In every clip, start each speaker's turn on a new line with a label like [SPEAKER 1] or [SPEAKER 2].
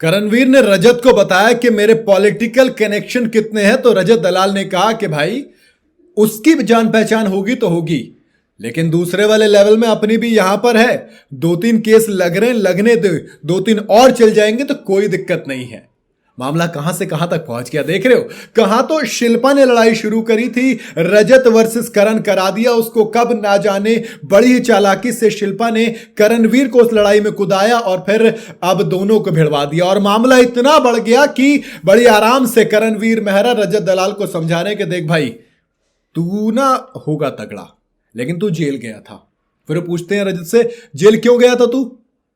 [SPEAKER 1] करणवीर ने रजत को बताया कि मेरे पॉलिटिकल कनेक्शन कितने हैं, तो रजत दलाल ने कहा कि भाई उसकी जान पहचान होगी तो होगी, लेकिन दूसरे वाले लेवल में अपनी भी यहां पर है। 2-3 केस लग रहे हैं, लगने दे, 2-3 और चल जाएंगे तो कोई दिक्कत नहीं है। मामला कहां से कहां तक पहुंच गया देख रहे हो। कहां तो शिल्पा ने लड़ाई शुरू करी थी, रजत वर्सेस करण करा दिया उसको, कब ना जाने बड़ी ही चालाकी से शिल्पा ने करणवीर को उस लड़ाई में कुदाया और फिर अब दोनों को भिड़वा दिया। और मामला इतना बढ़ गया कि बड़ी आराम से करणवीर मेहरा रजत दलाल को समझाने के, देख भाई तू ना होगा तगड़ा, लेकिन तू जेल गया था। फिर पूछते हैं रजत से, जेल क्यों गया था तू?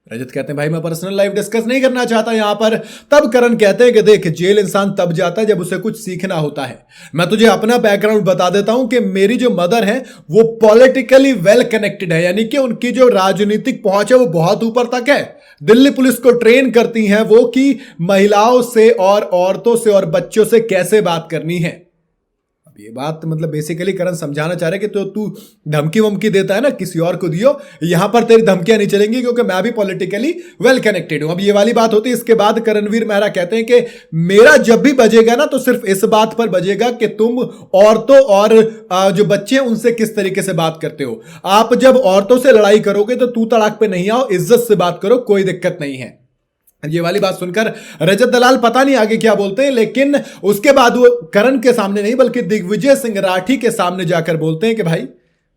[SPEAKER 1] रजत कहते हैं भाई मैं पर्सनल लाइफ डिस्कस नहीं करना चाहता यहां पर। तब करण कहते हैं कि देख, जेल इंसान तब जाता है जब उसे कुछ सीखना होता है। मैं तुझे अपना बैकग्राउंड बता देता हूं कि मेरी जो मदर है वो पॉलिटिकली वेल कनेक्टेड है, यानी कि उनकी जो राजनीतिक पहुंच है वो बहुत ऊपर तक है। दिल्ली पुलिस को ट्रेन करती हैं वो कि महिलाओं से और औरतों से और बच्चों से कैसे बात करनी है। ये बात मतलब बेसिकली करण समझाना चाह रहे कि तो तू धमकी वमकी देता है ना, किसी और को दियो, यहां पर तेरी धमकियां नहीं चलेंगी क्योंकि मैं भी पॉलिटिकली वेल कनेक्टेड हूं। अब ये वाली बात होती है। इसके बाद करणवीर मेहरा कहते हैं कि मेरा जब भी बजेगा ना तो सिर्फ इस बात पर बजेगा कि तुम औरतों और जो बच्चे उनसे किस तरीके से बात करते हो। आप जब औरतों से लड़ाई करोगे तो तू तड़ाक पे नहीं आओ, इज्जत से बात करो, कोई दिक्कत नहीं है। ये वाली बात सुनकर रजत दलाल पता नहीं आगे क्या बोलते हैं, लेकिन उसके बाद वो करण के सामने नहीं बल्कि दिग्विजय सिंह राठी के सामने जाकर बोलते हैं कि भाई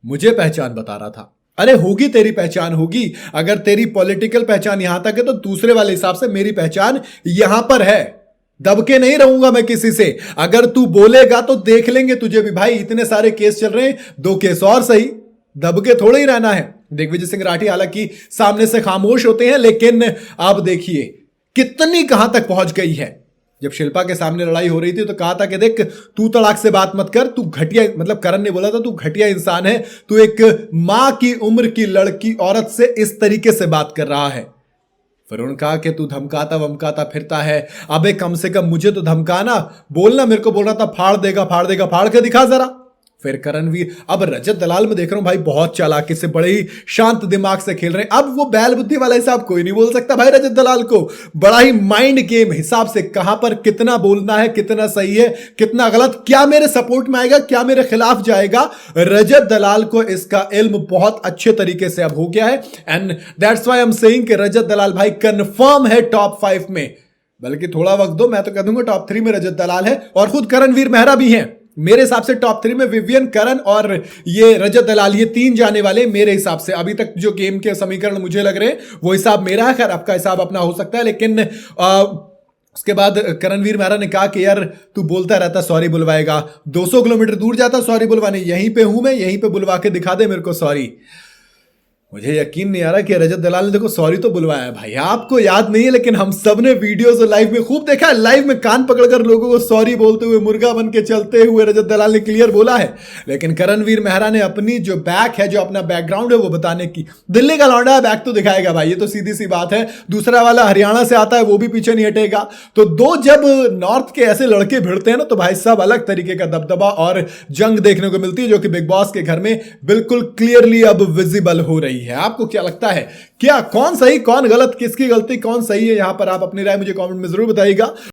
[SPEAKER 1] मुझे पहचान बता रहा था। अरे होगी, तेरी पहचान होगी। अगर तेरी पॉलिटिकल पहचान यहां तक है तो दूसरे वाले हिसाब से मेरी पहचान यहां पर है। दब के नहीं रहूंगा मैं किसी से। अगर तू बोलेगा तो देख लेंगे तुझे भी। भाई इतने सारे केस चल रहे हैं, 2 केस और सही, दब के थोड़ा ही रहना है। दिग्विजय सिंह राठी हालांकि सामने से खामोश होते हैं, लेकिन आप देखिए कितनी कहां तक पहुंच गई है। जब शिल्पा के सामने लड़ाई हो रही थी तो कहा था कि देख तू तड़ाक से बात मत कर, तू घटिया, मतलब करण ने बोला था तू घटिया इंसान है, तू एक मां की उम्र की लड़की औरत से इस तरीके से बात कर रहा है। फिर उन्होंने कहा कि तू धमकाता वमकाता फिरता है। अबे कम से कम मुझे तो धमकाना, बोलना, मेरे को बोल रहा था फाड़ देगा फाड़ देगा, फाड़ के दिखा जरा। फिर करणवीर, अब रजत दलाल में देख रहा हूं भाई बहुत चालाकी से, बड़े ही शांत दिमाग से खेल रहे हैं। अब वो बैल बुद्धि वाला हिसाब कोई नहीं बोल सकता भाई रजत दलाल को। बड़ा ही माइंड गेम हिसाब से कहां पर कितना बोलना है, कितना सही है, कितना गलत, क्या मेरे सपोर्ट में आएगा, क्या मेरे खिलाफ जाएगा। रजत दलाल को इसका इल्म बहुत अच्छे तरीके से अब हो गया है। And that's why I am saying कि रजत दलाल भाई कंफर्म है टॉप 5 में। बल्कि थोड़ा वक्त दो, मैं तो कह दूंगा टॉप 3 में रजत दलाल है और खुद करणवीर मेहरा भी हैं। मेरे हिसाब से टॉप 3 में विवियन, करण और ये रजत दलाल, ये 3 जाने वाले मेरे हिसाब से। अभी तक जो गेम के समीकरण मुझे लग रहे हैं वो हिसाब मेरा है, खैर आपका हिसाब अपना हो सकता है। लेकिन उसके बाद करणवीर मेहरा ने कहा कि यार तू बोलता रहता सॉरी बुलवाएगा, 200 किलोमीटर दूर जाता सॉरी बुलवाने, यहीं पे हूं मैं, यहीं पे बुलवा के दिखा दे मेरे को सॉरी। मुझे यकीन नहीं आ रहा कि रजत दलाल ने देखो सॉरी तो बुलवाया है भाई। आपको याद नहीं है लेकिन हम सब ने वीडियोस और लाइव में खूब देखा है, लाइव में कान पकड़कर लोगों को सॉरी बोलते हुए, मुर्गा बन के चलते हुए रजत दलाल ने क्लियर बोला है। लेकिन करणवीर मेहरा ने अपनी जो बैक है, जो अपना बैकग्राउंड है वो बताने की, दिल्ली का लौंडा है बैक तो दिखाएगा भाई, ये तो सीधी सी बात है। दूसरा वाला हरियाणा से आता है वो भी पीछे नहीं हटेगा। तो दो जब नॉर्थ के ऐसे लड़के भिड़ते हैं ना तो भाई सब अलग तरीके का दबदबा और जंग देखने को मिलती है, जो कि बिग बॉस के घर में बिल्कुल क्लियरली अब विजिबल हो रही है। आपको क्या लगता है, क्या कौन सही कौन गलत, किसकी गलती कौन सही है? यहां पर आप अपनी राय मुझे कमेंट में जरूर बताइएगा।